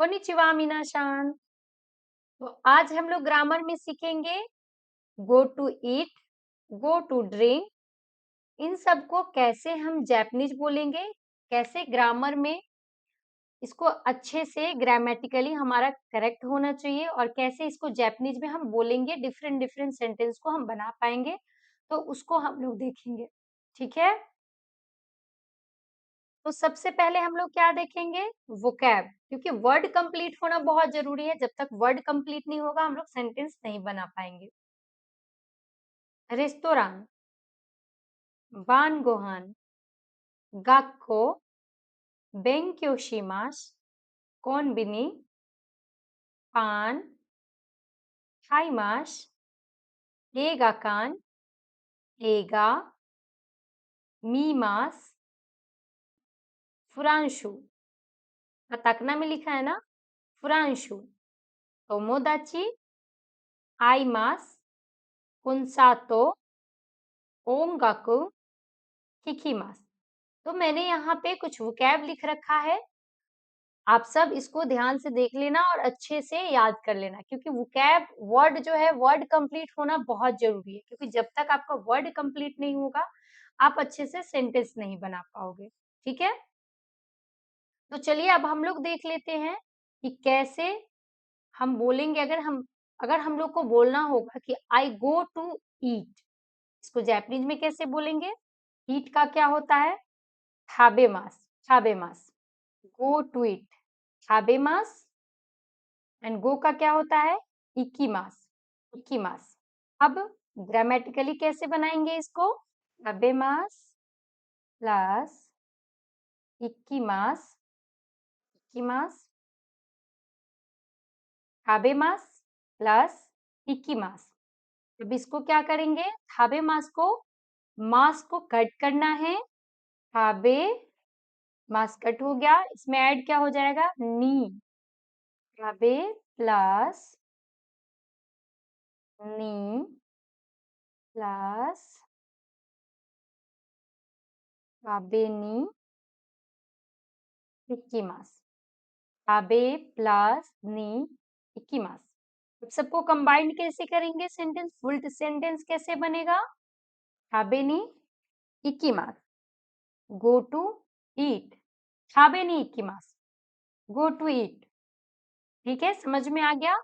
Konnichiwa मीनाशान। तो आज हम लोग ग्रामर में सीखेंगे go to eat, go to drink. इन सबको कैसे हम जापानीज बोलेंगे, कैसे ग्रामर में इसको अच्छे से ग्रामेटिकली हमारा करेक्ट होना चाहिए और कैसे इसको जापानीज में हम बोलेंगे, डिफरेंट डिफरेंट सेंटेंस को हम बना पाएंगे, तो उसको हम लोग देखेंगे। ठीक है, तो सबसे पहले हम लोग क्या देखेंगे, वोकैब, क्योंकि वर्ड कंप्लीट होना बहुत जरूरी है। जब तक वर्ड कंप्लीट नहीं होगा हम लोग सेंटेंस नहीं बना पाएंगे। रेस्तोरां, बान गोहान, गाक्को, बेंक्यो शिमास, कोनबिनी, पान, हाइमास, एगाकान, एगा, मीमास, फुरांशु। कताकना में लिखा है ना, फुरांशु। तोमोदाची, आईमास, कुंसातो, ओंगाकु, किकीमास। तो मैंने यहाँ पे कुछ वोकैब लिख रखा है, आप सब इसको ध्यान से देख लेना और अच्छे से याद कर लेना, क्योंकि वोकैब वर्ड जो है वर्ड कंप्लीट होना बहुत जरूरी है, क्योंकि जब तक आपका वर्ड कंप्लीट नहीं होगा आप अच्छे से सेंटेंस नहीं बना पाओगे। ठीक है, तो चलिए अब हम लोग देख लेते हैं कि कैसे हम बोलेंगे। अगर हम लोग को बोलना होगा कि आई गो टू ईट, इसको जापानीज में कैसे बोलेंगे। ईट का क्या होता है, खाबेमास, खाबेमास। गो टू ईट, खाबेमास। एंड गो का क्या होता है, इकीमास, इकीमास। अब ग्रामेटिकली कैसे बनाएंगे इसको, खाबेमास प्लस इकीमास, इकीमास, खाबेमास प्लस इकीमास। अब इसको क्या करेंगे, खाबे मास को कट करना है। खाबे मास कट हो गया, इसमें ऐड क्या हो जाएगा, नी। खाबे प्लस नी प्लस खाबे नी इक्कीमास। खाबे प्लस नी इक्कीमास। अब सबको कंबाइंड कैसे करेंगे, सेंटेंस, फुल सेंटेंस कैसे बनेगा, खाबे नी इक्कीमास, गो टू ईट, खाबे नी इक्कीमास, गो टू ईट। ठीक है, समझ में आ गया।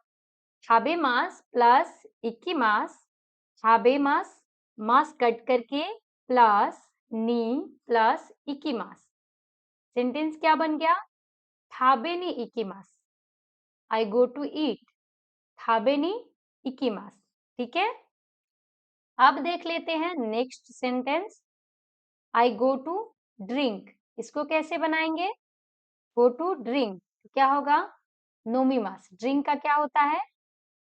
छाबे मास प्लस इक्की मास, छाबे मास, मास कट करके प्लस नी प्लस इक्की मास। सेंटेंस क्या बन गया, थाबे नी इक्की मास, आई गो टू ईट, थाबे नी इक्की मास। ठीक है, अब देख लेते हैं next sentence, I go to drink. इसको कैसे बनाएंगे, गो टू ड्रिंक क्या होगा, नोमीमास। ड्रिंक का क्या होता है,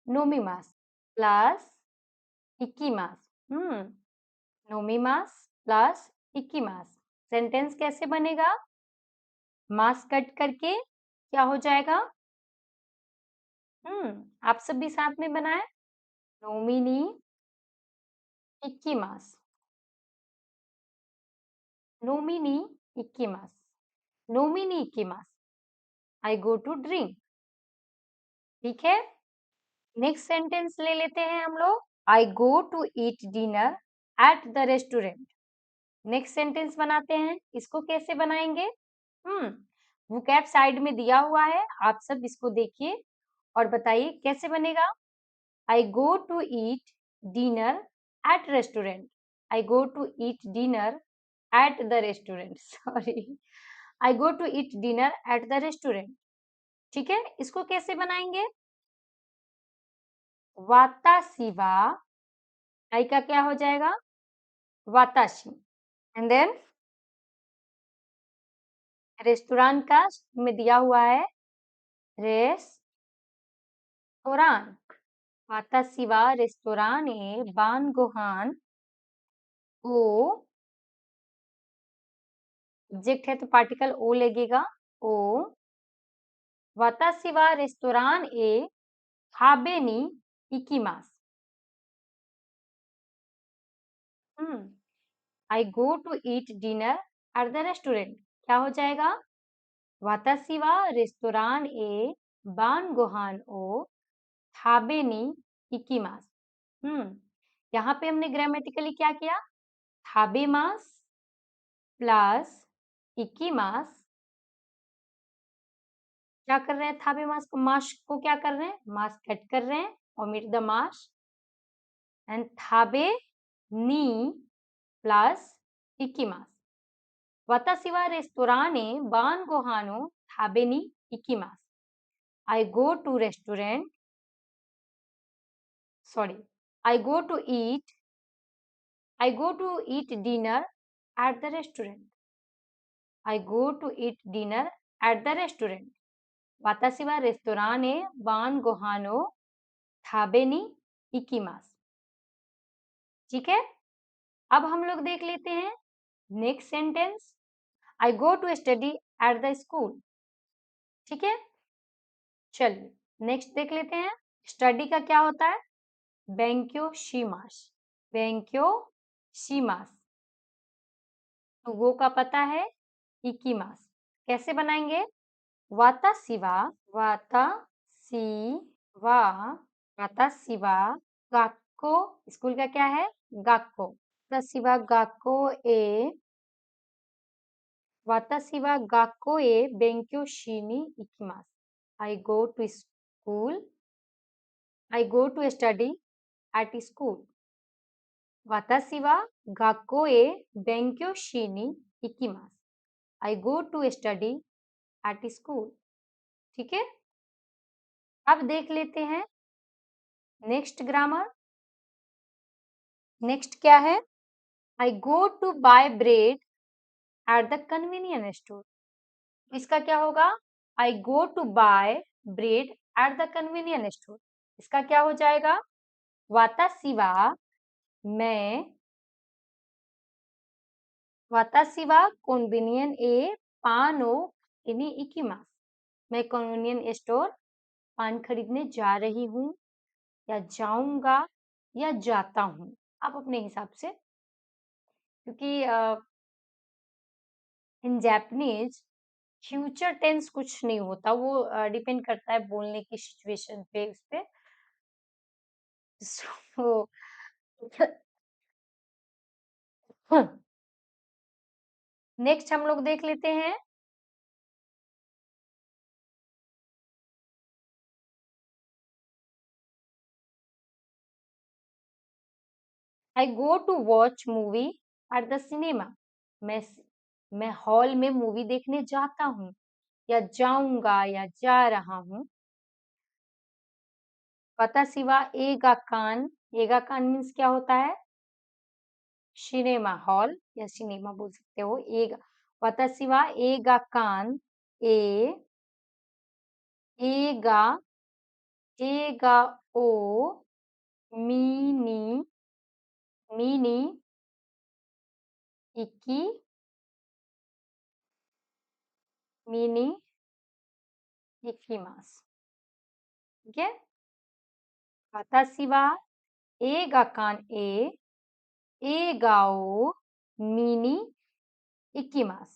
नोमीमास प्लस इक्कीमास। नोमीमास प्लस इक्कीमास। सेंटेंस कैसे बनेगा, मास कट करके क्या हो जाएगा, आप सब भी साथ में बनाए, नोमिनी इक्कीमास, नोमिनी इक्कीमास, नोमिनी इक्कीमास, आई गो टू ड्रिंक। ठीक है, नेक्स्ट सेंटेंस ले लेते हैं हम लोग, I go to eat dinner at the restaurant. Next sentence बनाते हैं, इसको कैसे बनाएंगे, वोकैब साइड में दिया हुआ है, आप सब इसको देखिए और बताइए कैसे बनेगा। I go to eat dinner at restaurant, I go to eat dinner at the restaurant, sorry, I go to eat dinner at the restaurant. ठीक है, इसको कैसे बनाएंगे, वातासी वा, आई का क्या हो जाएगा, वाताशी। एंड देन रेस्टोरेंट का में दिया हुआ है रेस्टोरान, वातासी वा रेस्टोराने बान गोहान ओ, ऑब्जेक्ट है तो पार्टिकल ओ लगेगा, ओ, वातासी वा रेस्टोरान ए खाबे नी इकीमास। I go to eat dinner at the restaurant क्या हो जाएगा, वातासी वा रेस्टोरान ए बान गोहान ओ थाबे नी इकीमास। यहाँ पे हमने ग्रामेटिकली क्या किया, थाबे मास प्लस इकीमास, क्या कर रहे हैं, थाबे मास को क्या कर रहे हैं, मास कट कर रहे हैं, ओमिट द मास, एंड थाबे नी प्लस इकीमास। वातासी वा रेस्टोराने बान गोहानो थाबे नी इकीमास। I go to restaurant, sorry, I go to eat, I go to eat dinner at the restaurant. I go to eat dinner at the restaurant. Watashi wa restaurant ban gohano थाबे नी इकीमास। ठीक है, अब हम लोग देख लेते हैं next sentence, I go to study at the school. ठीक है, चलिए नेक्स्ट देख लेते हैं, स्टडी का क्या होता है, बेंक्यो शीमास, बेंक्यो शीमास। तो वो का पता है इकीमास, कैसे बनाएंगे, वाता सिवा, वाता सिवा, वाता सिवा गाक्को, स्कूल का क्या है, गाक्को, वाता सिवा गाक्को ए, वाता सिवा गाक्को ए बेंक्यो शीनी इकीमास। I go to school, I go to study at school. वातासी वा गाक्को ए बेंक्यो शीनी इकीमास। I go to study at school. ठीक है, अब देख लेते हैं नेक्स्ट ग्रामर। नेक्स्ट क्या है, I go to buy bread at the convenience store. इसका क्या होगा, I go to buy bread at the convenience store. इसका क्या हो जाएगा, वातासी वा मैं, वातासी वा कन्वीनियन ए पान ओ इनी इकीमास। मैं कन्वीनियंस स्टोर पान खरीदने जा रही हूँ, या जाऊंगा, या जाता हूँ, आप अपने हिसाब से, क्योंकि इन जैपनीज फ्यूचर टेंस कुछ नहीं होता, वो डिपेंड करता है बोलने की सिचुएशन पे, उस पे। सो नेक्स्ट हम लोग देख लेते हैं, I go to watch movie at the cinema. मैं मैं हॉल में मूवी देखने जाता हूँ, या जाऊंगा, या जा रहा हूँ। पता सिवा एगा कान मीन्स क्या होता है, सिनेमा हॉल या सिनेमा बोल सकते हो, एगा, पता सिवा एगा कान ए, एगा, एगा ओ, मीनी, मीनी इकी, मीनी इकीमास। ठीक है, वातासी वा एगा कान ए गाओ मीनी इकीमास।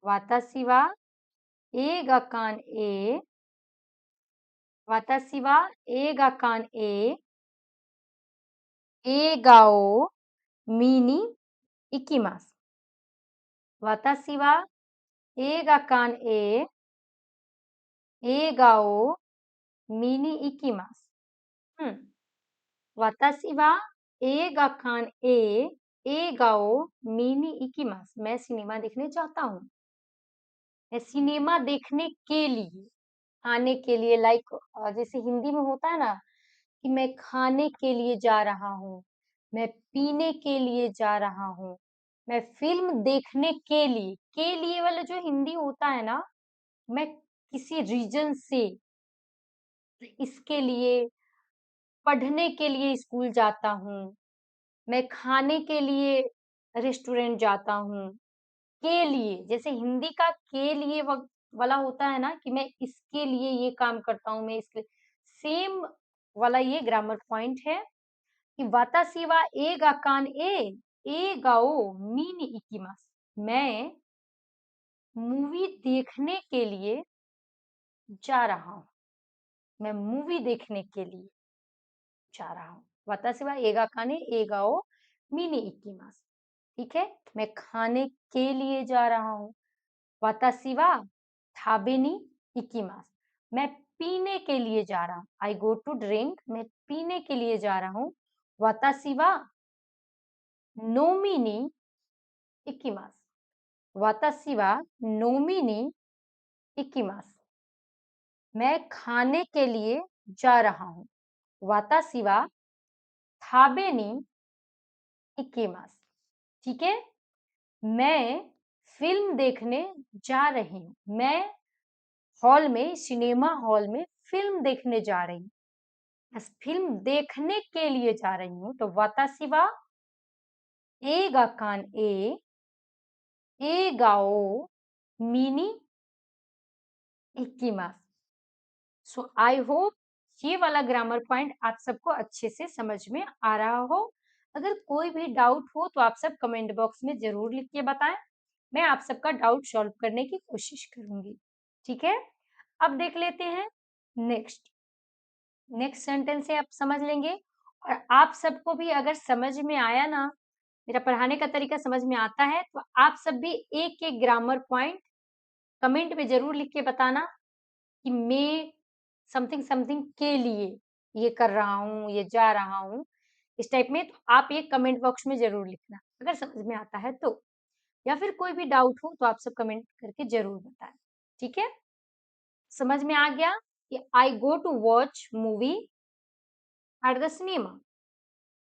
वातासी वा एगा कान वातासी वा एगा कान ए गाओ मीनी इकीमास। वातासी वा एगा कान ए गाओ मीनी इकीमास। वातासी वा एगा कान ए गाओ मीनी इकीमास। मैं सिनेमा देखने जाता हूँ, मैं सिनेमा देखने के लिए, खाने के लिए, लाइक जैसे हिंदी में होता है ना कि मैं खाने के लिए जा रहा हूँ, मैं पीने के लिए जा रहा हूँ, मैं फिल्म देखने के लिए वाला जो हिंदी होता है ना, मैं किसी रीजन से इसके लिए, पढ़ने के लिए स्कूल जाता हूँ, मैं खाने के लिए रेस्टोरेंट जाता हूँ, के लिए, जैसे हिंदी का के लिए वाला होता है ना कि मैं इसके लिए ये काम करता हूँ, मैं इसके सेम वाला ये ग्रामर पॉइंट है कि वातासी वा ए गा कान ए गाओ मीनी इकीमास। मैं मूवी देखने के लिए जा रहा हूँ। मैं मूवी देखने के लिए जा रहा हूँ। वातासी वा एगा खाने एगा ओ मीनी इक्कीमास। ठीक है, मैं खाने के लिए जा रहा हूँ। वातासी वा थाबेनी इक्कीमास। मैं पीने के लिए जा रहा हूँ। आई गो टू ड्रिंक। मैं पीने के लिए जा रहा हूँ। वातासी वा नोमिनी इक्कीमास। वातासी वा नोमिनी इक्कीमास। मैं खाने के लिए जा रहा हूँ। वातासी वा थाबेनी इक्कीमास। ठीक है, मैं फिल्म देखने जा रही हूँ। मैं हॉल में, सिनेमा हॉल में फिल्म देखने जा रही हूँ। बस फिल्म देखने के लिए जा रही हूँ तो वातासी वा एगा कान ए गाओ मिनी इक्कीमास। सो आई होप ये वाला ग्रामर पॉइंट आप सबको अच्छे से समझ में आ रहा हो। अगर कोई भी डाउट हो तो आप सब कमेंट बॉक्स में जरूर लिख के बताएं। मैं आप सबका डाउट सॉल्व करने की कोशिश करूंगी। ठीक है, अब देख लेते हैं नेक्स्ट सेंटेंस है, आप समझ लेंगे। और आप सबको भी अगर समझ में आया ना, मेरा पढ़ाने का तरीका समझ में आता है, तो आप सब भी एक एक ग्रामर पॉइंट कमेंट में जरूर लिख के बताना कि मैं समथिंग समथिंग के लिए ये कर रहा हूँ, ये जा रहा हूँ, इस टाइप में। तो आप ये कमेंट बॉक्स में जरूर लिखना अगर समझ में आता है तो, या फिर कोई भी डाउट हो तो आप सब कमेंट करके जरूर बताएं। ठीक है, समझ में आ गया कि I go to watch movie at the cinema.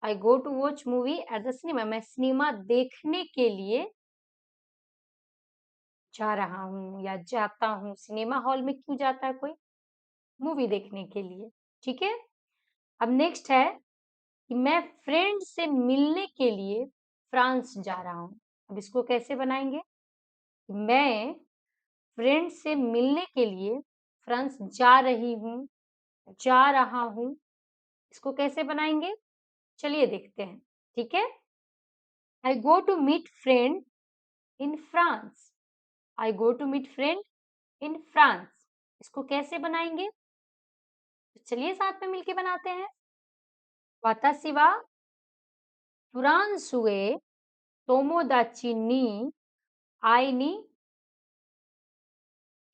I go to watch movie at the cinema. मैं सिनेमा देखने के लिए जा रहा हूँ या जाता हूँ। सिनेमा हॉल में क्यों जाता है कोई? मूवी देखने के लिए। ठीक है, अब नेक्स्ट है कि मैं फ्रेंड से मिलने के लिए फ्रांस जा रहा हूँ। अब इसको कैसे बनाएंगे? मैं फ्रेंड से मिलने के लिए फ्रांस जा रही हूँ, जा रहा हूँ, इसको कैसे बनाएंगे? चलिए देखते हैं। ठीक है, I go to meet friend in France. I go to meet friend in France, इसको कैसे बनाएंगे? तो चलिए साथ में मिलके बनाते हैं। वातासी वा फ्रांसुए तोमोदाची नी आई नी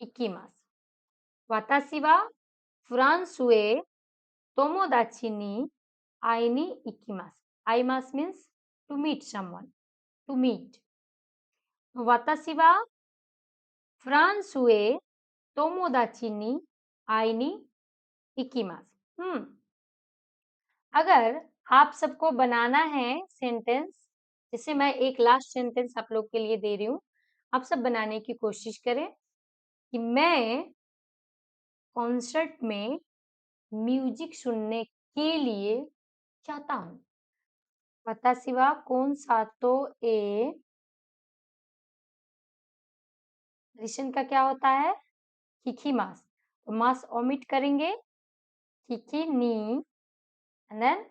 इक्कीमास। वातासी वा फ्रांसुए तोमोदाची नी आई नी इक्कीमास। आईमास means to meet someone, to meet. वातासी वा फ्रांसुए तोमोदाची नी आई नी इक्कीमास। अगर आप सबको बनाना है सेंटेंस, जैसे मैं एक लास्ट सेंटेंस आप लोग के लिए दे रही हूँ, आप सब बनाने की कोशिश करें कि मैं कॉन्सर्ट में म्यूजिक सुनने के लिए जाता हूँ। वातासी वा कोनसातो ए, रिशन का क्या होता है? किकी मास। तो मास ओमिट करेंगे, किकी नी एंड देन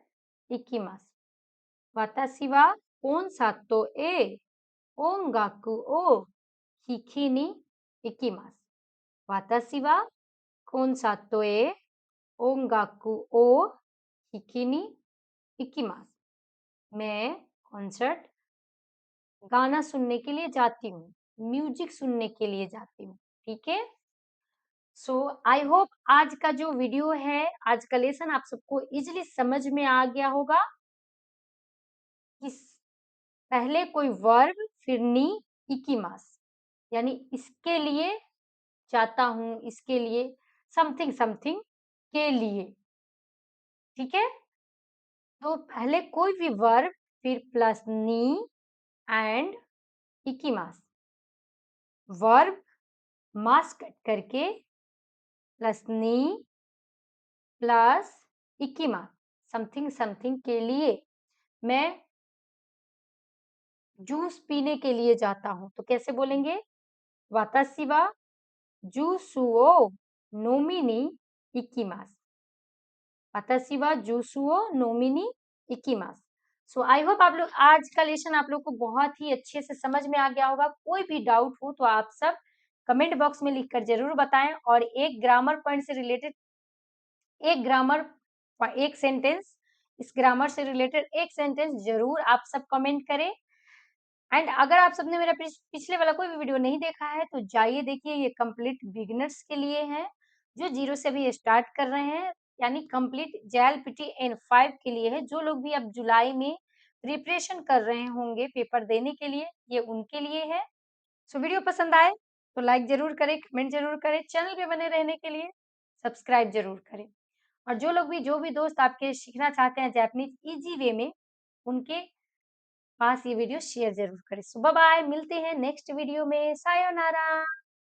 इकी मास। वातासी वा कोनसातो ए ओंगाकू ओ हिकी नी इकीमास। वातासी वा कोनसातो ए ओंगाकू ओ हिकी नी इकीमास। मैं कॉन्सर्ट, गाना सुनने के लिए जाती हूँ, म्यूजिक सुनने के लिए जाती हूँ। ठीक है, सो आई होप आज का जो वीडियो है, आज का लेसन आप सबको इजीली समझ में आ गया होगा कि पहले कोई वर्ब फिर नी इकीमास, यानी इसके लिए जाता हूँ, इसके लिए, समथिंग समथिंग के लिए। ठीक है, तो पहले कोई भी वर्ब फिर प्लस नी एंड इकीमास। वर्ब मास कट करके प्लस नी प्लस इकीमास, समथिंग समथिंग के लिए। मैं जूस पीने के लिए जाता हूँ तो कैसे बोलेंगे? वातासी वा जूसुओ नोमिनी इकीमास। वातासी वा जूसुओ नोमिनी इकीमास। सो आई होप आप लोग आज का लेसन आप लोग को बहुत ही अच्छे से समझ में आ गया होगा। कोई भी डाउट हो तो आप सब कमेंट बॉक्स में लिखकर ज़रूर बताएँ और एक ग्रामर पॉइंट से रिलेटेड एक ग्रामर एक सेंटेंस इस ग्रामर से रिलेटेड एक सेंटेंस ज़रूर आप सब कमेंट करें। एंड अगर आप सबने मेरा पिछले वाला कोई भी वीडियो नहीं देखा है तो जाइए देखिए, ये कंप्लीट बिगिनर्स के लिए है, जो ज़ीरो से भी स्टार्ट कर रहे हैं, यानी कंप्लीट जेएलपीटी N5 के लिए है। जो लोग भी अब जुलाई में प्रिपरेशन कर रहे होंगे पेपर देने के लिए, ये उनके लिए है। सो वीडियो पसंद आए तो लाइक ज़रूर करें, कमेंट ज़रूर करें, चैनल पे बने रहने के लिए सब्सक्राइब ज़रूर करें। और जो भी दोस्त आपके सीखना चाहते हैं जैपनीज़ ईज़ी वे में, उनके पास ये वीडियो शेयर ज़रूर करें। सो बाय बाय, मिलते हैं नेक्स्ट वीडियो में, सायोनारा।